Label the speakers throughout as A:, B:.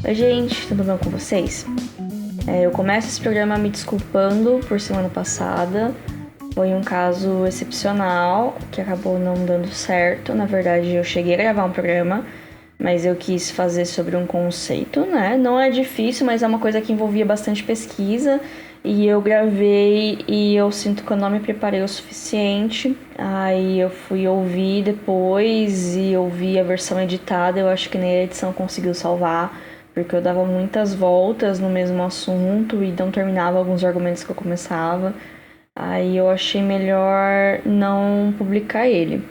A: Oi, gente, tudo bem com vocês? Eu começo esse programa me desculpando por semana passada. Foi um caso excepcional que acabou não dando certo. Na verdade, eu cheguei a gravar um programa, mas eu quis fazer sobre um conceito, né? Não é difícil, mas é uma coisa que envolvia bastante pesquisa. E eu gravei e eu sinto que eu não me preparei o suficiente. Aí eu fui ouvir depois e ouvi a versão editada. Eu acho que nem a edição conseguiu salvar, porque eu dava muitas voltas no mesmo assunto e não terminava alguns argumentos que eu começava. Aí eu achei melhor não publicar ele.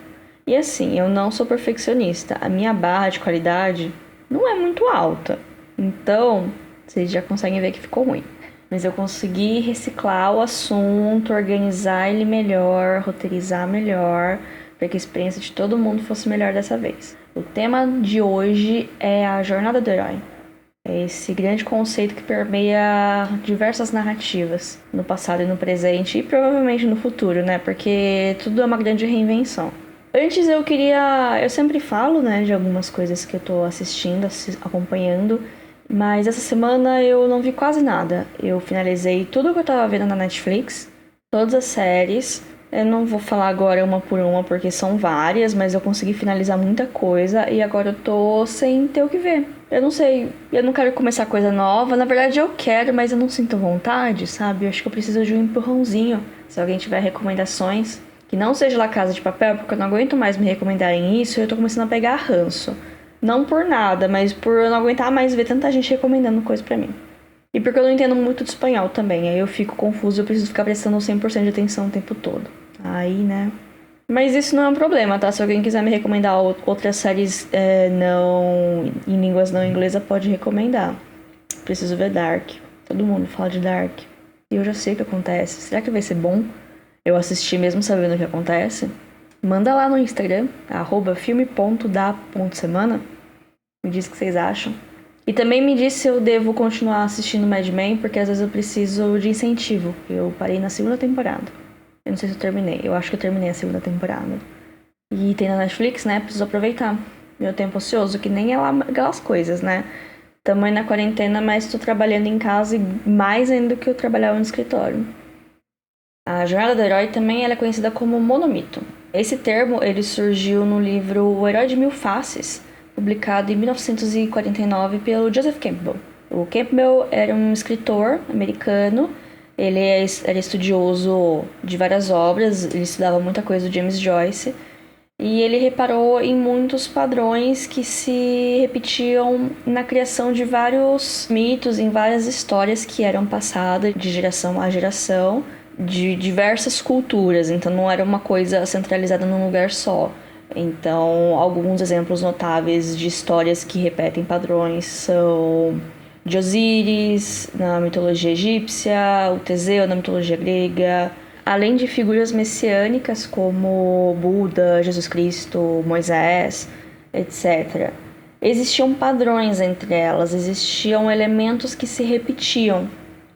A: E assim, eu não sou perfeccionista. A minha barra de qualidade não é muito alta. Então, vocês já conseguem ver que ficou ruim. Mas eu consegui reciclar o assunto, organizar ele melhor, roteirizar melhor, para que a experiência de todo mundo fosse melhor dessa vez. O tema de hoje é a jornada do herói. É esse grande conceito que permeia diversas narrativas, no passado e no presente, e provavelmente no futuro, né? Porque tudo é uma grande reinvenção. Antes eu sempre falo, né, de algumas coisas que eu tô assistindo, acompanhando, mas essa semana eu não vi quase nada. Eu finalizei tudo que eu tava vendo na Netflix, todas as séries. Eu não vou falar agora uma por uma porque são várias, mas eu consegui finalizar muita coisa e agora eu tô sem ter o que ver. Eu não sei, eu não quero começar coisa nova. Na verdade eu quero, mas eu não sinto vontade, sabe? Eu acho que eu preciso de um empurrãozinho. Se alguém tiver recomendações, que não seja La Casa de Papel, porque eu não aguento mais me recomendarem isso e eu tô começando a pegar ranço. Não por nada, mas por eu não aguentar mais ver tanta gente recomendando coisa pra mim. E porque eu não entendo muito de espanhol também, aí eu fico confuso, eu preciso ficar prestando 100% de atenção o tempo todo. Aí, né? Mas isso não é um problema, tá? Se alguém quiser me recomendar outras séries não em línguas não inglesa, pode recomendar. Preciso ver Dark. Todo mundo fala de Dark. E eu já sei o que acontece. Será que vai ser bom eu assistir mesmo sabendo o que acontece? Manda lá no Instagram, @filme.da.semana. Me diz o que vocês acham. E também me diz se eu devo continuar assistindo Mad Men, porque às vezes eu preciso de incentivo. Eu parei na segunda temporada. Eu não sei se eu terminei. Eu acho que eu terminei a segunda temporada. E tem na Netflix, né? Preciso aproveitar meu tempo ocioso, que nem é lá aquelas coisas, né? Tamo aí na quarentena, mas tô trabalhando em casa e mais ainda do que eu trabalhava no escritório. A jornada do herói também ela é conhecida como monomito. Esse termo ele surgiu no livro O Herói de Mil Faces, publicado em 1949 pelo Joseph Campbell. O Campbell era um escritor americano, ele era estudioso de várias obras, ele estudava muita coisa do James Joyce, e ele reparou em muitos padrões que se repetiam na criação de vários mitos, em várias histórias que eram passadas de geração a geração, de diversas culturas, então não era uma coisa centralizada num lugar só. Então, alguns exemplos notáveis de histórias que repetem padrões são de Osíris, na mitologia egípcia, o Teseu, na mitologia grega, além de figuras messiânicas como Buda, Jesus Cristo, Moisés, etc. Existiam padrões entre elas, existiam elementos que se repetiam.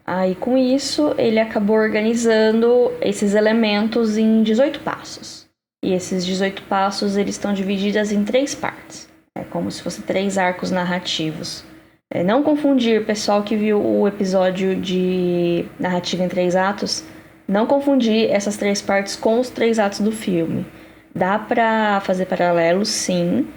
A: Aí, com isso, ele acabou organizando esses elementos em 18 passos. E esses 18 passos eles estão divididos em 3 partes. É como se fossem 3 arcos narrativos. Não confundir, pessoal que viu o episódio de narrativa em 3 atos, não confundir essas 3 partes com os 3 atos do filme. Dá pra fazer paralelos, sim,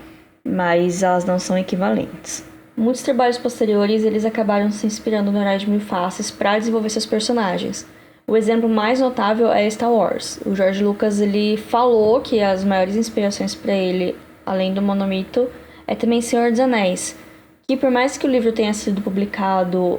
A: mas elas não são equivalentes. Muitos trabalhos posteriores eles acabaram se inspirando no Herói de Mil Faces para desenvolver seus personagens. O exemplo mais notável é Star Wars. O George Lucas ele falou que as maiores inspirações para ele, além do monomito, é também Senhor dos Anéis, que por mais que o livro tenha sido publicado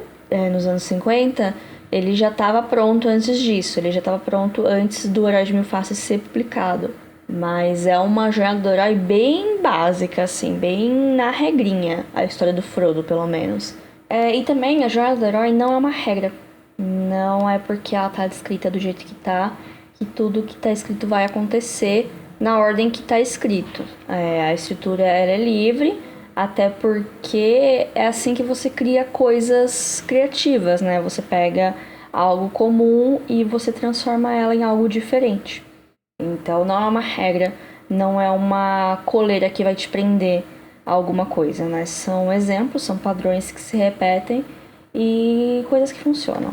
A: nos anos 50, ele já estava pronto antes disso, ele já estava pronto antes do Herói de Mil Faces ser publicado. Mas é uma jornada do herói bem básica, assim, bem na regrinha, a história do Frodo, pelo menos. E também a jornada do herói não é uma regra. Não é porque ela tá descrita do jeito que tá, que tudo que tá escrito vai acontecer na ordem que tá escrito. A escritura ela é livre, até porque é assim que você cria coisas criativas, né? Você pega algo comum e você transforma ela em algo diferente. Então não é uma regra, não é uma coleira que vai te prender alguma coisa, né? São exemplos, são padrões que se repetem e coisas que funcionam.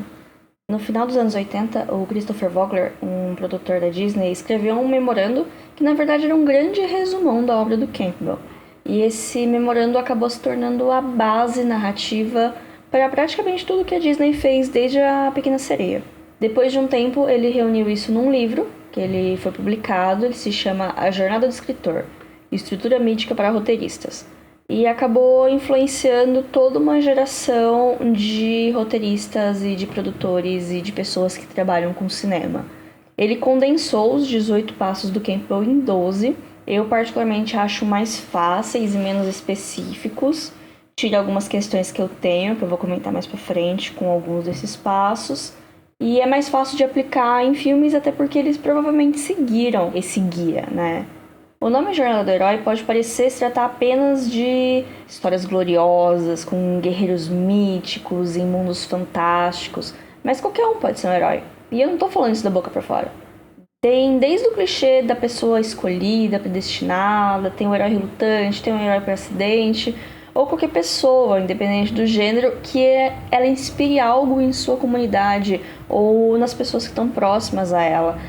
A: No final dos anos 80, o Christopher Vogler, um produtor da Disney, escreveu um memorando que na verdade era um grande resumão da obra do Campbell. E esse memorando acabou se tornando a base narrativa para praticamente tudo que a Disney fez desde A Pequena Sereia. Depois de um tempo, ele reuniu isso num livro, que ele foi publicado, ele se chama A Jornada do Escritor, Estrutura Mítica para Roteiristas. E acabou influenciando toda uma geração de roteiristas e de produtores e de pessoas que trabalham com cinema. Ele condensou os 18 passos do Campbell em 12. Eu particularmente acho mais fáceis e menos específicos. Tira algumas questões que eu tenho, que eu vou comentar mais pra frente com alguns desses passos. E é mais fácil de aplicar em filmes, até porque eles provavelmente seguiram esse guia, né? O nome Jornada do Herói pode parecer se tratar apenas de histórias gloriosas, com guerreiros míticos em mundos fantásticos, mas qualquer um pode ser um herói. E eu não tô falando isso da boca pra fora. Tem desde o clichê da pessoa escolhida, predestinada, tem um herói relutante, tem um herói por acidente, ou qualquer pessoa, independente do gênero, que ela inspire algo em sua comunidade ou nas pessoas que estão próximas a ela.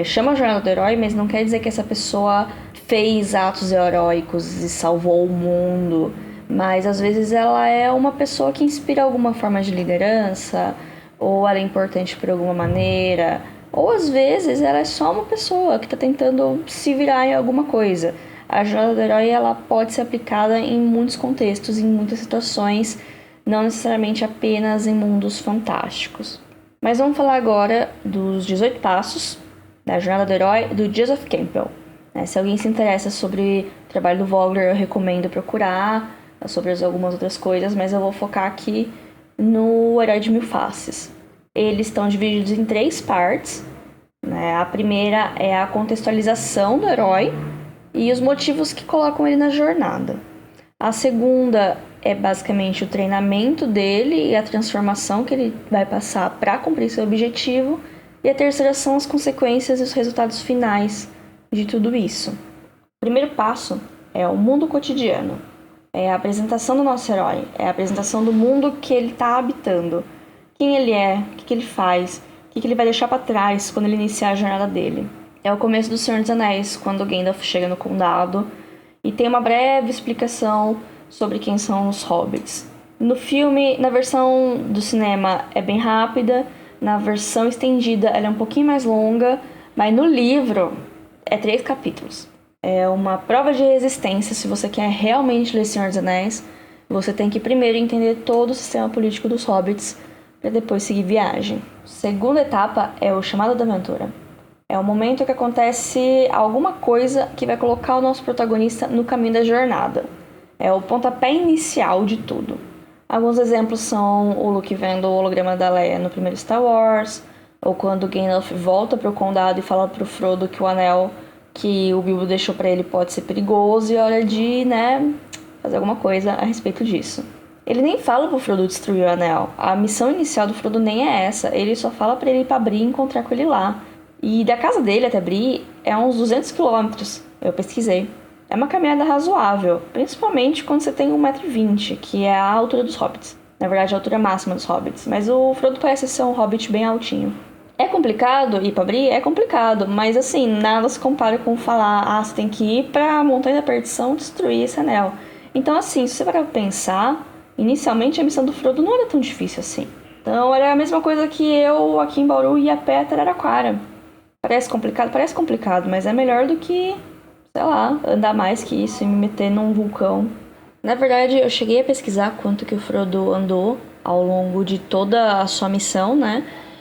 A: Chama a Jornada do Herói, mas não quer dizer que essa pessoa fez atos heróicos e salvou o mundo, mas às vezes ela é uma pessoa que inspira alguma forma de liderança, ou ela é importante por alguma maneira, ou às vezes ela é só uma pessoa que está tentando se virar em alguma coisa. A jornada do herói ela pode ser aplicada em muitos contextos, em muitas situações, não necessariamente apenas em mundos fantásticos. Mas vamos falar agora dos 18 passos da jornada do herói do Joseph Campbell. Se alguém se interessa sobre o trabalho do Vogler, eu recomendo procurar sobre algumas outras coisas, mas eu vou focar aqui no Herói de Mil Faces. Eles estão divididos em 3 partes. A primeira é a contextualização do herói e os motivos que colocam ele na jornada. A segunda é basicamente o treinamento dele e a transformação que ele vai passar para cumprir seu objetivo. E a terceira são as consequências e os resultados finais de tudo isso. O primeiro passo é o mundo cotidiano. É a apresentação do nosso herói, é a apresentação do mundo que ele está habitando. Quem ele é, o que ele faz, o que ele vai deixar para trás quando ele iniciar a jornada dele. É o começo do Senhor dos Anéis, quando Gandalf chega no condado e tem uma breve explicação sobre quem são os hobbits. No filme, na versão do cinema, é bem rápida, na versão estendida ela é um pouquinho mais longa, mas no livro é 3 capítulos. É uma prova de resistência. Se você quer realmente ler Senhor dos Anéis, você tem que primeiro entender todo o sistema político dos hobbits para depois seguir viagem. Segunda etapa é o chamado da aventura. É o momento que acontece alguma coisa que vai colocar o nosso protagonista no caminho da jornada. É o pontapé inicial de tudo. Alguns exemplos são o Luke vendo o holograma da Leia no primeiro Star Wars, ou quando Gandalf volta para o condado e fala para o Frodo que o anel que o Bilbo deixou para ele pode ser perigoso e é hora de, fazer alguma coisa a respeito disso. Ele nem fala pro Frodo destruir o anel. A missão inicial do Frodo nem é essa. Ele só fala para ele ir pra Bree e encontrar com ele lá. E da casa dele até Bree é uns 200 km. Eu pesquisei. É uma caminhada razoável, principalmente quando você tem 1,20 m, que é a altura dos hobbits. Na verdade, a altura máxima dos hobbits. Mas o Frodo parece ser um hobbit bem altinho. É complicado ir pra Bree? É complicado, mas assim, nada se compara com falar, você tem que ir pra Montanha da Perdição destruir esse anel. Então assim, se você parar pra pensar, inicialmente a missão do Frodo não era tão difícil assim. Então era a mesma coisa que eu aqui em Bauru ia a pé até Araraquara. Parece complicado, mas é melhor do que, sei lá, andar mais que isso e me meter num vulcão. Na verdade, eu cheguei a pesquisar quanto que o Frodo andou ao longo de toda a sua missão,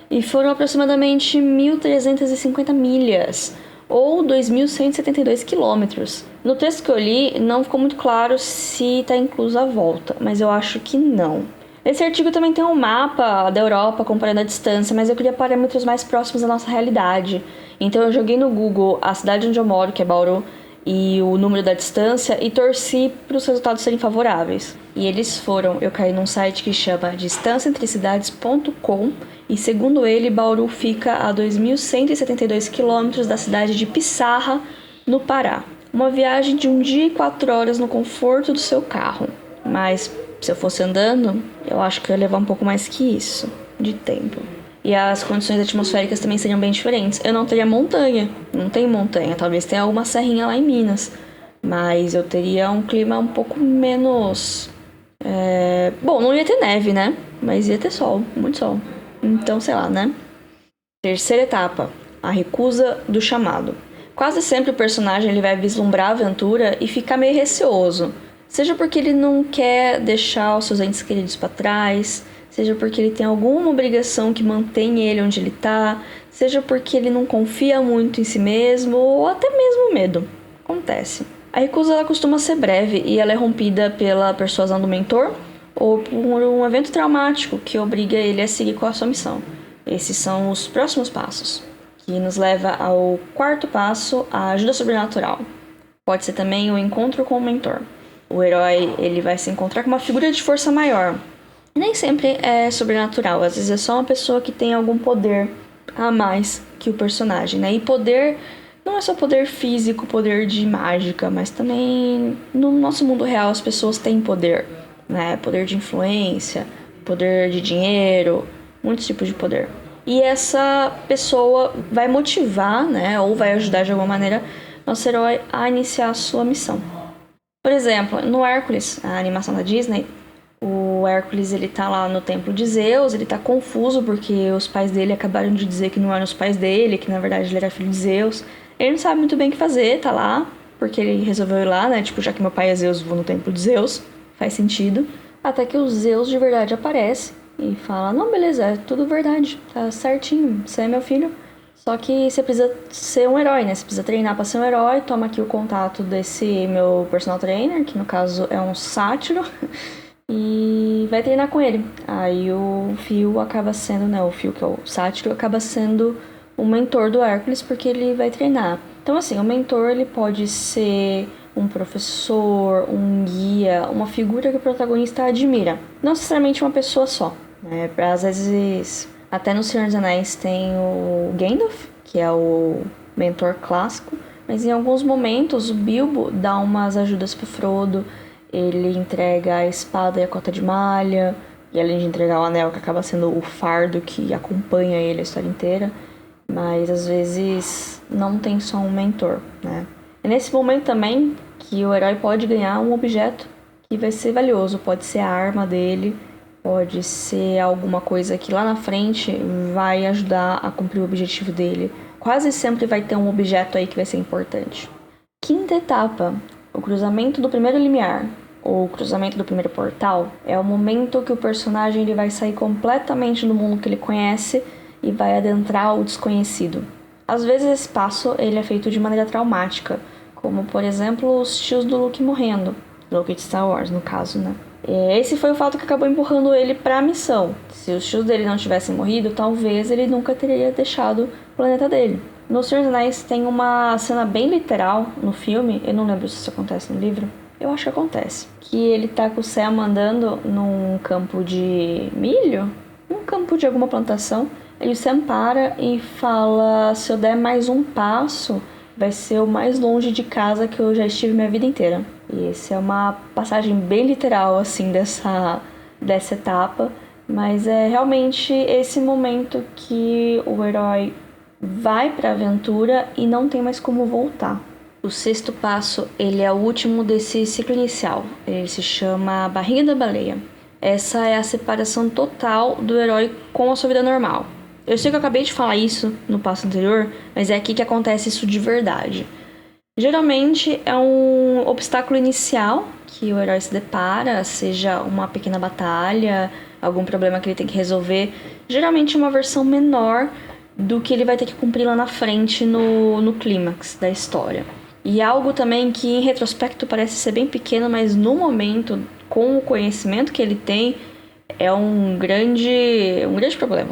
A: e foram aproximadamente 1.350 milhas, ou 2.172 quilômetros. No texto que eu li, não ficou muito claro se está inclusa a volta, mas eu acho que não. Nesse artigo também tem um mapa da Europa comparando a distância, mas eu queria parâmetros mais próximos da nossa realidade. Então eu joguei no Google a cidade onde eu moro, que é Bauru, e o número da distância, e torci para os resultados serem favoráveis. E eles foram. Eu caí num site que chama distanciaentrecidades.com, e segundo ele, Bauru fica a 2.172 quilômetros da cidade de Pissarra, no Pará. uma viagem de 1 dia e 4 horas no conforto do seu carro. Mas se eu fosse andando, eu acho que eu ia levar um pouco mais que isso de tempo. E as condições atmosféricas também seriam bem diferentes. Eu não teria montanha, não tem montanha. Talvez tenha alguma serrinha lá em Minas. Mas eu teria um clima um pouco menos... Bom, não ia ter neve, né? Mas ia ter sol, muito sol. Então, sei lá, né? Terceira etapa, a recusa do chamado. Quase sempre o personagem ele vai vislumbrar a aventura e ficar meio receoso. Seja porque ele não quer deixar os seus entes queridos para trás, seja porque ele tem alguma obrigação que mantém ele onde ele tá, seja porque ele não confia muito em si mesmo, ou até mesmo medo. Acontece. A recusa ela costuma ser breve e ela é rompida pela persuasão do mentor ou por um evento traumático que obriga ele a seguir com a sua missão. Esses são os próximos passos, que nos leva ao quarto passo, a ajuda sobrenatural. Pode ser também o encontro com o mentor. O herói ele vai se encontrar com uma figura de força maior. Nem sempre é sobrenatural, às vezes é só uma pessoa que tem algum poder a mais que o personagem, né? E poder não é só poder físico, poder de mágica, mas também no nosso mundo real as pessoas têm poder, né? Poder de influência, poder de dinheiro, muitos tipos de poder. E essa pessoa vai motivar, né, ou vai ajudar de alguma maneira nosso herói a iniciar a sua missão. Por exemplo, no Hércules, a animação da Disney, o Hércules ele tá lá no templo de Zeus, ele tá confuso porque os pais dele acabaram de dizer que não eram os pais dele, que na verdade ele era filho de Zeus. Ele não sabe muito bem o que fazer, tá lá, porque ele resolveu ir lá, né, tipo, já que meu pai é Zeus, vou no templo de Zeus, faz sentido. Até que o Zeus de verdade aparece e fala, não, beleza, é tudo verdade, tá certinho, você é meu filho. Só que você precisa ser um herói, né? Você precisa treinar pra ser um herói. Toma aqui o contato desse meu personal trainer, que no caso é um sátiro, e vai treinar com ele. Aí o Fio acaba sendo, né? O Fio, que é o sátiro, acaba sendo o mentor do Hércules, porque ele vai treinar. Então, assim, o mentor ele pode ser um professor, um guia, uma figura que o protagonista admira. Não necessariamente uma pessoa só, né? Às vezes, até no Senhor dos Anéis tem o Gandalf, que é o mentor clássico, mas em alguns momentos o Bilbo dá umas ajudas pro Frodo, ele entrega a espada e a cota de malha, e além de entregar o anel, que acaba sendo o fardo que acompanha ele a história inteira, mas às vezes não tem só um mentor, né? É nesse momento também que o herói pode ganhar um objeto que vai ser valioso, pode ser a arma dele, pode ser alguma coisa que lá na frente vai ajudar a cumprir o objetivo dele. Quase sempre vai ter um objeto aí que vai ser importante. Quinta etapa, o cruzamento do primeiro limiar, ou o cruzamento do primeiro portal, é o momento que o personagem ele vai sair completamente do mundo que ele conhece e vai adentrar o desconhecido. Às vezes esse passo ele é feito de maneira traumática, como por exemplo os tios do Luke morrendo, Luke de Star Wars no caso, né? Esse foi o fato que acabou empurrando ele para a missão. Se os tios dele não tivessem morrido, talvez ele nunca teria deixado o planeta dele. No Senhor dos Anéis tem uma cena bem literal no filme, eu não lembro se isso acontece no livro, eu acho que acontece, que ele tá com o Sam andando num campo de milho, um campo de alguma plantação, e o Sam para e fala, se eu der mais um passo, vai ser o mais longe de casa que eu já estive minha vida inteira. E essa é uma passagem bem literal, assim, dessa etapa. Mas é realmente esse momento que o herói vai pra aventura e não tem mais como voltar. O sexto passo, ele é o último desse ciclo inicial. Ele se chama Barriga da Baleia. Essa é a separação total do herói com a sua vida normal. Eu sei que eu acabei de falar isso no passo anterior, mas é aqui que acontece isso de verdade. Geralmente é um obstáculo inicial que o herói se depara, seja uma pequena batalha, algum problema que ele tem que resolver. Geralmente uma versão menor do que ele vai ter que cumprir lá na frente no clímax da história. E algo também que em retrospecto parece ser bem pequeno, mas no momento, com o conhecimento que ele tem, é um grande problema.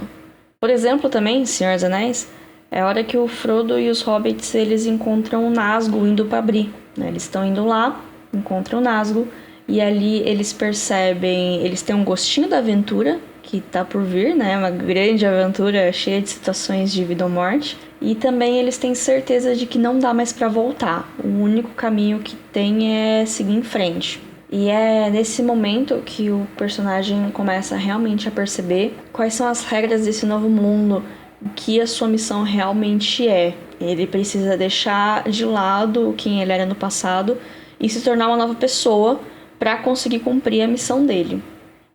A: Por exemplo, também, Senhor dos Anéis, é a hora que o Frodo e os Hobbits eles encontram o Nazgûl indo para Bree, né? Eles estão indo lá, encontram o Nazgûl, e ali eles percebem, eles têm um gostinho da aventura que tá por vir, né? Uma grande aventura cheia de situações de vida ou morte. E também eles têm certeza de que não dá mais pra voltar. O único caminho que tem é seguir em frente. E é nesse momento que o personagem começa realmente a perceber quais são as regras desse novo mundo, o que a sua missão realmente é. Ele precisa deixar de lado quem ele era no passado e se tornar uma nova pessoa para conseguir cumprir a missão dele.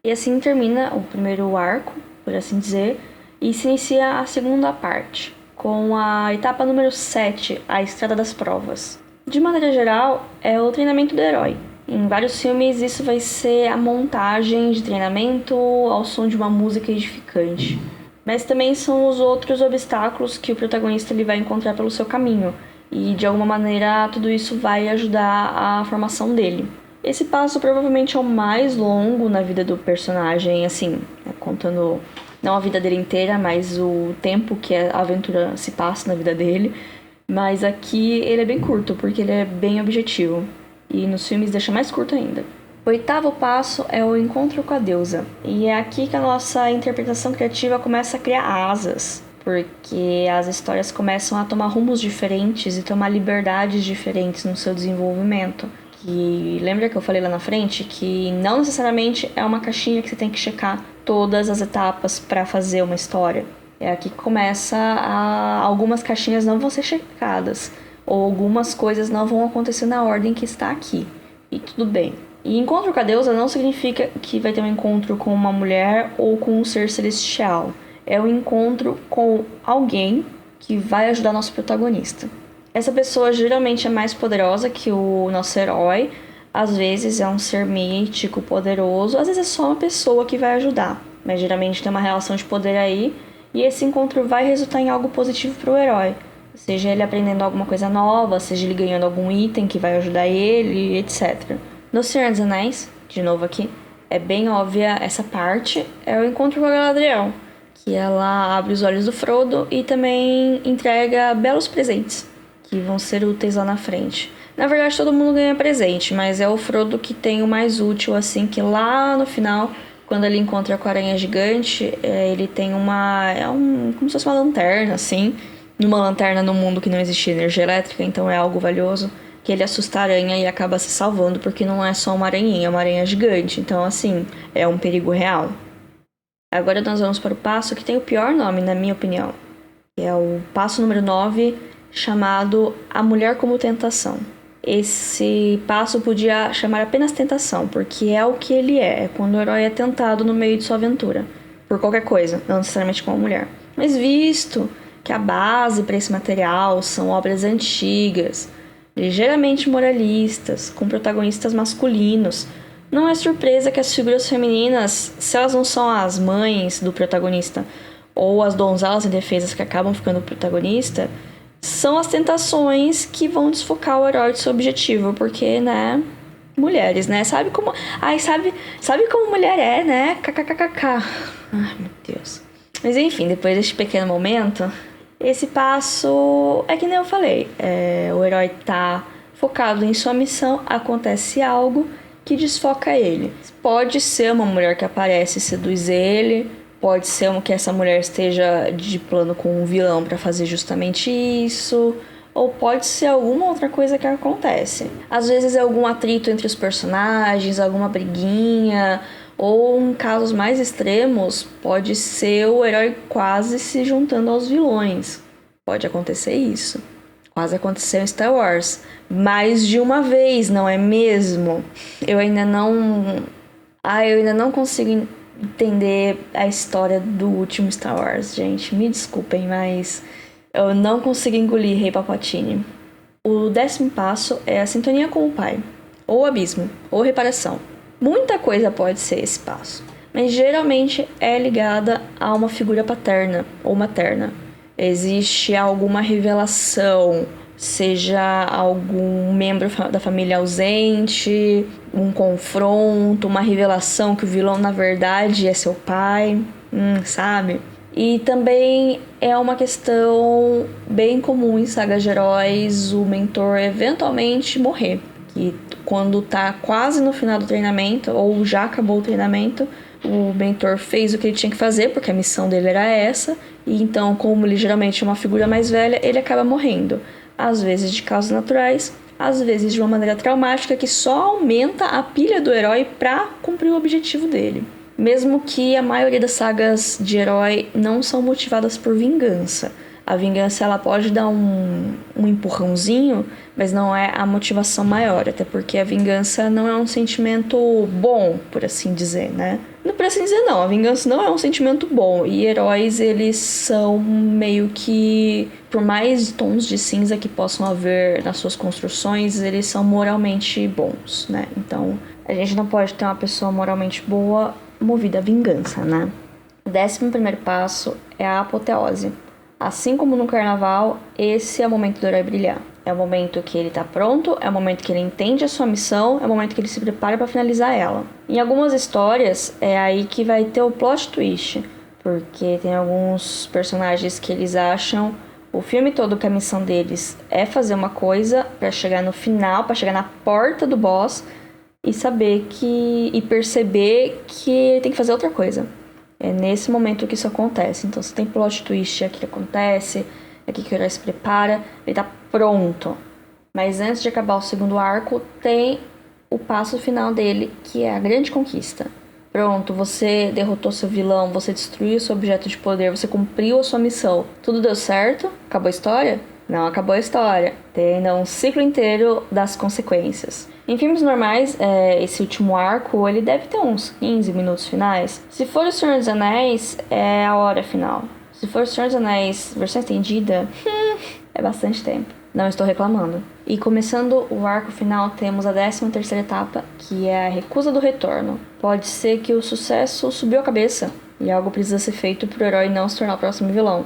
A: E assim termina o primeiro arco, por assim dizer, e se inicia a segunda parte, com a etapa número 7, a Estrada das Provas. De maneira geral, é o treinamento do herói. Em vários filmes, isso vai ser a montagem de treinamento ao som de uma música edificante. Mas também são os outros obstáculos que o protagonista ele vai encontrar pelo seu caminho. E, de alguma maneira, tudo isso vai ajudar a formação dele. Esse passo provavelmente é o mais longo na vida do personagem, assim, contando não a vida dele inteira, mas o tempo que a aventura se passa na vida dele. Mas aqui ele é bem curto, porque ele é bem objetivo. E nos filmes deixa mais curto ainda. O oitavo passo é o encontro com a deusa. E é aqui que a nossa interpretação criativa começa a criar asas. Porque as histórias começam a tomar rumos diferentes e tomar liberdades diferentes no seu desenvolvimento. E lembra que eu falei lá na frente que não necessariamente é uma caixinha que você tem que checar todas as etapas para fazer uma história. É aqui que começa algumas caixinhas não vão ser checadas. Ou algumas coisas não vão acontecer na ordem que está aqui. E tudo bem. E encontro com a deusa não significa que vai ter um encontro com uma mulher ou com um ser celestial. É um encontro com alguém que vai ajudar nosso protagonista. Essa pessoa geralmente é mais poderosa que o nosso herói. Às vezes é um ser mítico, poderoso. Às vezes é só uma pessoa que vai ajudar. Mas geralmente tem uma relação de poder aí. E esse encontro vai resultar em algo positivo para o herói. Seja ele aprendendo alguma coisa nova, seja ele ganhando algum item que vai ajudar ele, etc. No Senhor dos Anéis, de novo aqui, é bem óbvia essa parte, é o encontro com a Galadriel, que ela abre os olhos do Frodo e também entrega belos presentes, que vão ser úteis lá na frente. Na verdade, todo mundo ganha presente, mas é o Frodo que tem o mais útil, assim, que lá no final, quando ele encontra com a aranha gigante, ele tem como se fosse uma lanterna, assim, numa lanterna num mundo que não existia energia elétrica, então é algo valioso, que ele assusta a aranha e acaba se salvando, porque não é só uma aranhinha, é uma aranha gigante, então assim, é um perigo real. Agora nós vamos para o passo que tem o pior nome, na minha opinião, que é o passo número 9, chamado A Mulher como Tentação. Esse passo podia chamar apenas tentação, porque é o que ele é quando o herói é tentado no meio de sua aventura, por qualquer coisa, não necessariamente com uma mulher. Mas visto que a base para esse material são obras antigas, ligeiramente moralistas, com protagonistas masculinos, não é surpresa que as figuras femininas, se elas não são as mães do protagonista ou as donzelas indefesas que acabam ficando o protagonista, são as tentações que vão desfocar o herói do seu objetivo, porque, né, mulheres, né, sabe como mulher é, né, kkkk. Ai, meu Deus. Mas enfim, depois deste pequeno momento, esse passo é que nem eu falei, o herói tá focado em sua missão, acontece algo que desfoca ele. Pode ser uma mulher que aparece e seduz ele, pode ser que essa mulher esteja de plano com um vilão para fazer justamente isso, ou pode ser alguma outra coisa que acontece. Às vezes é algum atrito entre os personagens, alguma briguinha, ou em casos mais extremos, pode ser o herói quase se juntando aos vilões. Pode acontecer isso. Quase aconteceu em Star Wars. Mais de uma vez, não é mesmo? Eu ainda não consigo entender a história do último Star Wars, gente. Me desculpem, mas eu não consigo engolir Rey Palpatine. O 10º passo é a sintonia com o pai. Ou abismo, ou reparação. Muita coisa pode ser esse passo, mas geralmente é ligada a uma figura paterna ou materna. Existe alguma revelação, seja algum membro da família ausente, um confronto, uma revelação que o vilão na verdade é seu pai, sabe? E também é uma questão bem comum em sagas de heróis, o mentor eventualmente morrer. Que quando tá quase no final do treinamento, ou já acabou o treinamento, o mentor fez o que ele tinha que fazer, porque a missão dele era essa, e então, como ele geralmente é uma figura mais velha, ele acaba morrendo. Às vezes de causas naturais, às vezes de uma maneira traumática que só aumenta a pilha do herói pra cumprir o objetivo dele. Mesmo que a maioria das sagas de herói não são motivadas por vingança. A vingança ela pode dar um empurrãozinho, mas não é a motivação maior, até porque a vingança não é um sentimento bom, por assim dizer, né? Não por assim dizer não, a vingança não é um sentimento bom, e heróis eles são meio que, por mais tons de cinza que possam haver nas suas construções, eles são moralmente bons, né? Então a gente não pode ter uma pessoa moralmente boa movida à vingança, né? O 11º passo é a apoteose. Assim como no carnaval, esse é o momento do herói brilhar. É o momento que ele tá pronto, é o momento que ele entende a sua missão, é o momento que ele se prepara para finalizar ela. Em algumas histórias, é aí que vai ter o plot twist, porque tem alguns personagens que eles acham o filme todo que a missão deles é fazer uma coisa para chegar no final, para chegar na porta do boss e perceber que ele tem que fazer outra coisa. É nesse momento que isso acontece. Então, se tem plot twist, é aqui que acontece, é aqui que o herói se prepara, ele tá pronto. Mas antes de acabar o segundo arco, tem o passo final dele, que é a grande conquista. Pronto, você derrotou seu vilão, você destruiu seu objeto de poder, você cumpriu a sua missão. Tudo deu certo? Acabou a história? Não acabou a história. Tem ainda um ciclo inteiro das consequências. Em filmes normais, esse último arco, ele deve ter uns 15 minutos finais. Se for O Senhor dos Anéis, é a hora final. Se for O Senhor dos Anéis versão estendida, é bastante tempo. Não estou reclamando. E começando o arco final, temos a 13ª etapa, que é a recusa do retorno. Pode ser que o sucesso subiu a cabeça e algo precisa ser feito para o herói não se tornar o próximo vilão.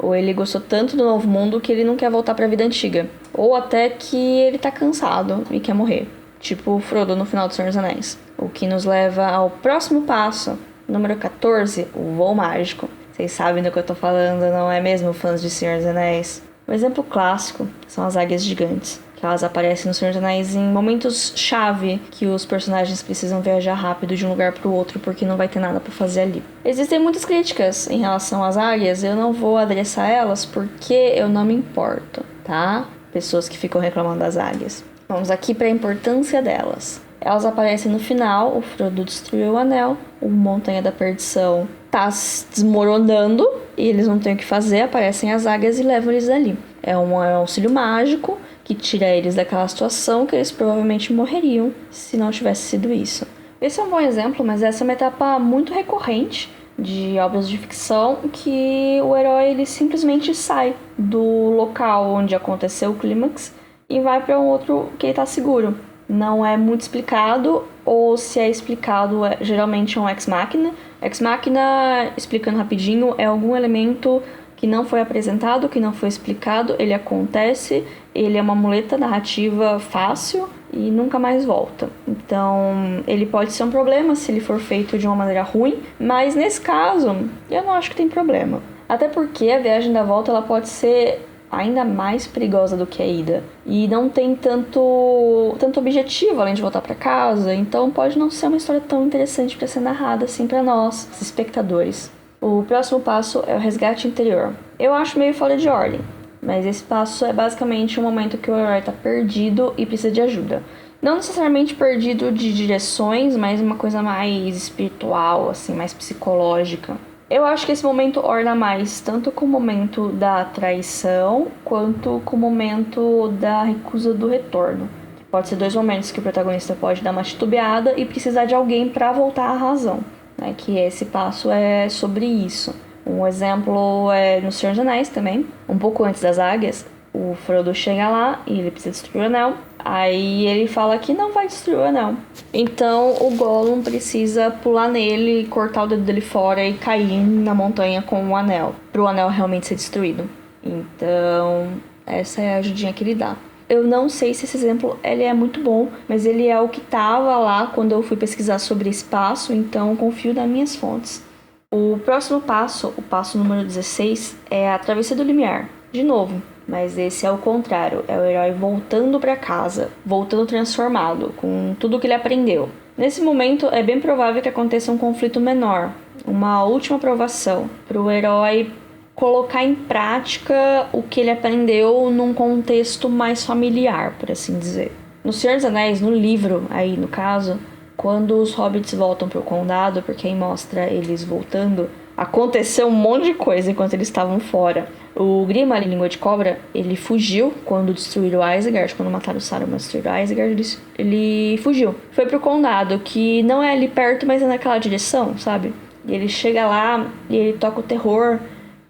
A: Ou ele gostou tanto do novo mundo que ele não quer voltar para a vida antiga. Ou até que ele tá cansado e quer morrer. Tipo o Frodo no final do Senhor dos Anéis. O que nos leva ao próximo passo, número 14, o voo mágico. Vocês sabem do que eu tô falando, não é mesmo, fãs de Senhor dos Anéis? Um exemplo clássico são as águias gigantes, que elas aparecem no Senhor dos Anéis em momentos-chave que os personagens precisam viajar rápido de um lugar para o outro porque não vai ter nada para fazer ali. Existem muitas críticas em relação às águias, eu não vou adressar elas porque eu não me importo, tá? Pessoas que ficam reclamando das águias. Vamos aqui para a importância delas. Elas aparecem no final, o Frodo destruiu o anel, o Montanha da Perdição tá desmoronando e eles não têm o que fazer, aparecem as águias e levam eles ali. É um auxílio mágico que tira eles daquela situação que eles provavelmente morreriam se não tivesse sido isso. Esse é um bom exemplo, mas essa é uma etapa muito recorrente de obras de ficção que o herói ele simplesmente sai do local onde aconteceu o clímax e vai para um outro que ele tá seguro. Não é muito explicado, ou se é explicado, geralmente é um ex machina. Ex machina, explicando rapidinho, é algum elemento que não foi apresentado, que não foi explicado, ele acontece, ele é uma muleta narrativa fácil e nunca mais volta. Então, ele pode ser um problema se ele for feito de uma maneira ruim, mas nesse caso, eu não acho que tem problema. Até porque a viagem da volta ela pode ser ainda mais perigosa do que a ida. E não tem tanto objetivo além de voltar para casa, então pode não ser uma história tão interessante para ser narrada assim para nós, espectadores. O próximo passo é o resgate interior. Eu acho meio fora de ordem, mas esse passo é basicamente um momento que o herói tá perdido e precisa de ajuda. Não necessariamente perdido de direções, mas uma coisa mais espiritual, assim, mais psicológica. Eu acho que esse momento orna mais tanto com o momento da traição quanto com o momento da recusa do retorno. Pode ser dois momentos que o protagonista pode dar uma titubeada e precisar de alguém para voltar à razão, né? Que esse passo é sobre isso. Um exemplo é no Senhor dos Anéis também, um pouco antes das águias. O Frodo chega lá e ele precisa destruir o anel. Aí ele fala que não vai destruir o anel. Então o Gollum precisa pular nele, cortar o dedo dele fora e cair na montanha com o anel, pro anel realmente ser destruído. Então essa é a ajudinha que ele dá. Eu não sei se esse exemplo ele é muito bom, mas ele é o que tava lá quando eu fui pesquisar sobre esse passo, então confio nas minhas fontes. O próximo passo, o passo número 16, é a Travessia do Limiar. De novo, Mas esse é o contrário, é o herói voltando para casa, voltando transformado, com tudo que ele aprendeu. Nesse momento, é bem provável que aconteça um conflito menor, uma última provação, para o herói colocar em prática o que ele aprendeu num contexto mais familiar, por assim dizer. No Senhor dos Anéis, no livro, aí no caso, quando os hobbits voltam pro condado, porque aí mostra eles voltando, aconteceu um monte de coisa enquanto eles estavam fora. O Grimar, em Língua de Cobra, ele fugiu quando destruíram Isengard, quando mataram o Saruman e destruíram Isengard, ele fugiu. Foi pro condado, que não é ali perto, mas é naquela direção, sabe? E ele chega lá e ele toca o terror.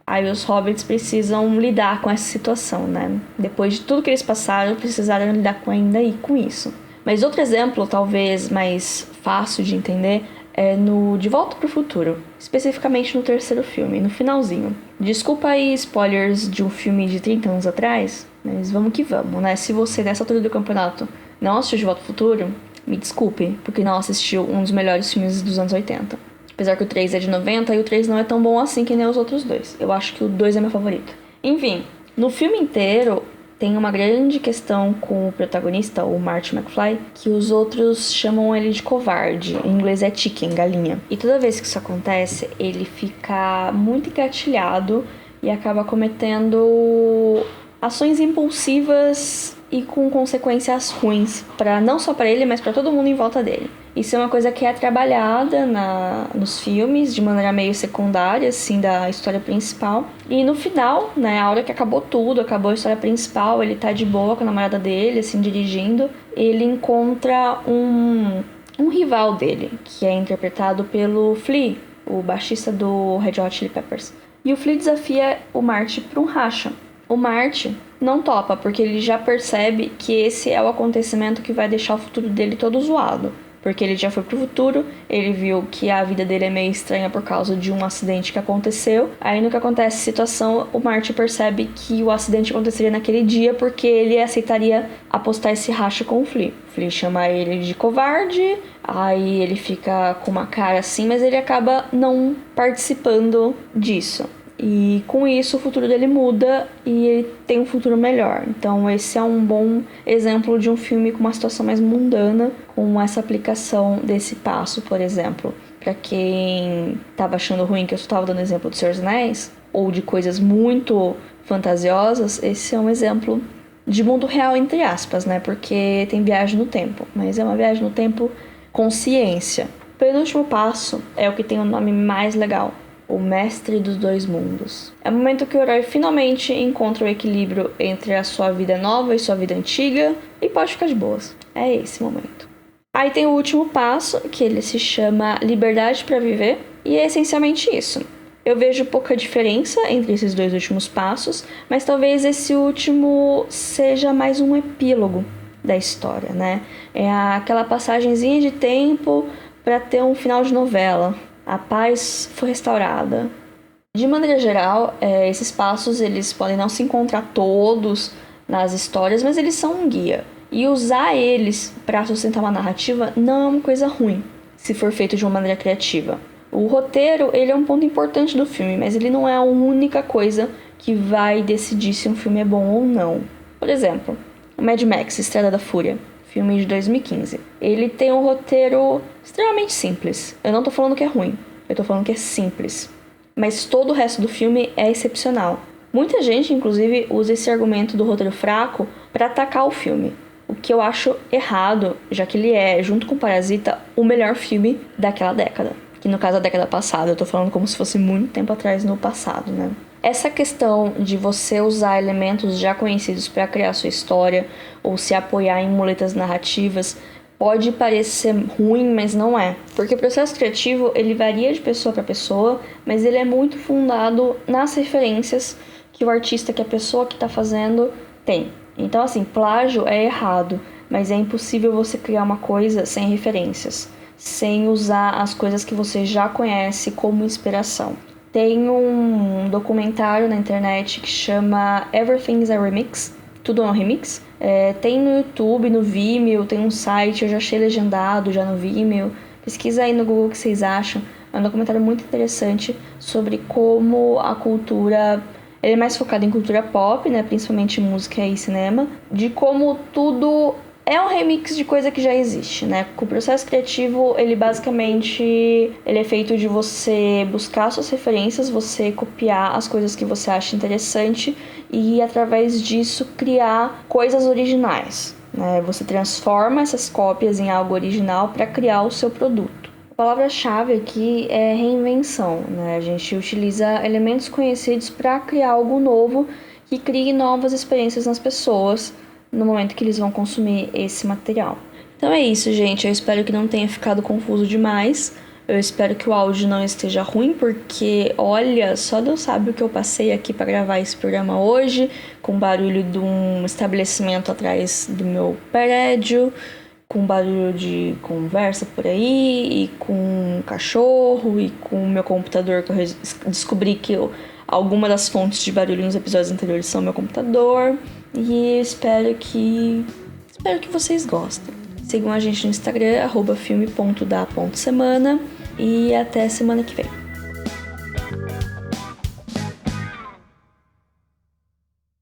A: Aí os hobbits precisam lidar com essa situação, né? Depois de tudo que eles passaram, precisaram lidar ainda aí com isso. Mas outro exemplo, talvez mais fácil de entender, é no De Volta pro Futuro. Especificamente no terceiro filme, no finalzinho. Desculpa aí spoilers de um filme de 30 anos atrás, mas vamos que vamos, né? Se você, nessa altura do campeonato, não assistiu De Volta pro Futuro, me desculpe, porque não assistiu um dos melhores filmes dos anos 80. Apesar que o 3 é de 90 e o 3 não é tão bom assim que nem os outros dois. Eu acho que o 2 é meu favorito. Enfim, no filme inteiro tem uma grande questão com o protagonista, o Marty McFly, que os outros chamam ele de covarde. Em inglês é chicken, galinha. E toda vez que isso acontece, ele fica muito engatilhado e acaba cometendo ações impulsivas e com consequências ruins, não só para ele, mas para todo mundo em volta dele. Isso é uma coisa que é trabalhada nos filmes de maneira meio secundária, assim, da história principal. E no final, né, a hora que acabou tudo, acabou a história principal, ele tá de boa com a namorada dele, assim, dirigindo, ele encontra um rival dele, que é interpretado pelo Flea, o baixista do Red Hot Chili Peppers. E o Flea desafia o Marty para um racha. O Marty não topa, porque ele já percebe que esse é o acontecimento que vai deixar o futuro dele todo zoado. Porque ele já foi pro futuro, ele viu que a vida dele é meio estranha por causa de um acidente que aconteceu. Aí no que acontece a situação, o Marty percebe que o acidente aconteceria naquele dia porque ele aceitaria apostar esse racha com o Flea. O Flea chama ele de covarde, aí ele fica com uma cara assim, mas ele acaba não participando disso. E com isso o futuro dele muda e ele tem um futuro melhor. Então esse é um bom exemplo de um filme com uma situação mais mundana, com essa aplicação desse passo, por exemplo. Pra quem tava achando ruim que eu só tava dando exemplo do Senhor dos Anéis, ou de coisas muito fantasiosas, esse é um exemplo de mundo real, entre aspas, né? Porque tem viagem no tempo, mas é uma viagem no tempo com ciência. O penúltimo passo é o que tem o nome mais legal: o mestre dos dois mundos. É o momento que o herói finalmente encontra o equilíbrio entre a sua vida nova e sua vida antiga e pode ficar de boas. É esse momento. Aí tem o último passo, que ele se chama liberdade para viver, e é essencialmente isso. Eu vejo pouca diferença entre esses dois últimos passos, mas talvez esse último seja mais um epílogo da história, né? É aquela passagenzinha de tempo para ter um final de novela. A paz foi restaurada. De maneira geral, esses passos eles podem não se encontrar todos nas histórias, mas eles são um guia. E usar eles para sustentar uma narrativa não é uma coisa ruim, se for feito de uma maneira criativa. O roteiro ele é um ponto importante do filme, mas ele não é a única coisa que vai decidir se um filme é bom ou não. Por exemplo, o Mad Max, Estrada da Fúria, filme de 2015. Ele tem um roteiro extremamente simples. Eu não tô falando que é ruim, eu tô falando que é simples. Mas todo o resto do filme é excepcional. Muita gente, inclusive, usa esse argumento do roteiro fraco para atacar o filme. O que eu acho errado, já que ele é, junto com Parasita, o melhor filme daquela década. Que no caso é a década passada, eu tô falando como se fosse muito tempo atrás no passado, né? Essa questão de você usar elementos já conhecidos para criar sua história ou se apoiar em muletas narrativas pode parecer ruim, mas não é. Porque o processo criativo ele varia de pessoa para pessoa, mas ele é muito fundado nas referências que o artista, que a pessoa que está fazendo tem. Então, assim, plágio é errado, mas é impossível você criar uma coisa sem referências, sem usar as coisas que você já conhece como inspiração. Tem um documentário na internet que chama Everything's a Remix, tudo é um remix. Tem no YouTube, no Vimeo, tem um site, eu já achei legendado já no Vimeo. Pesquisa aí no Google o que vocês acham. É um documentário muito interessante sobre como a cultura Ele é mais focado em cultura pop, né? Principalmente música e cinema. De como tudo é um remix de coisa que já existe, né? O processo criativo, ele basicamente ele é feito de você buscar suas referências, você copiar as coisas que você acha interessante e, através disso, criar coisas originais, né? Você transforma essas cópias em algo original para criar o seu produto. A palavra-chave aqui é reinvenção, né? A gente utiliza elementos conhecidos para criar algo novo que crie novas experiências nas pessoas no momento que eles vão consumir esse material. Então é isso, gente. Eu espero que não tenha ficado confuso demais. Eu espero que o áudio não esteja ruim, porque, olha, só Deus sabe o que eu passei aqui para gravar esse programa hoje, com barulho de um estabelecimento atrás do meu prédio, com barulho de conversa por aí, e com um cachorro, e com o meu computador, que eu descobri que alguma das fontes de barulho nos episódios anteriores são meu computador. E espero que vocês gostem. Sigam a gente no Instagram, @filme.da.semana. E até semana que vem.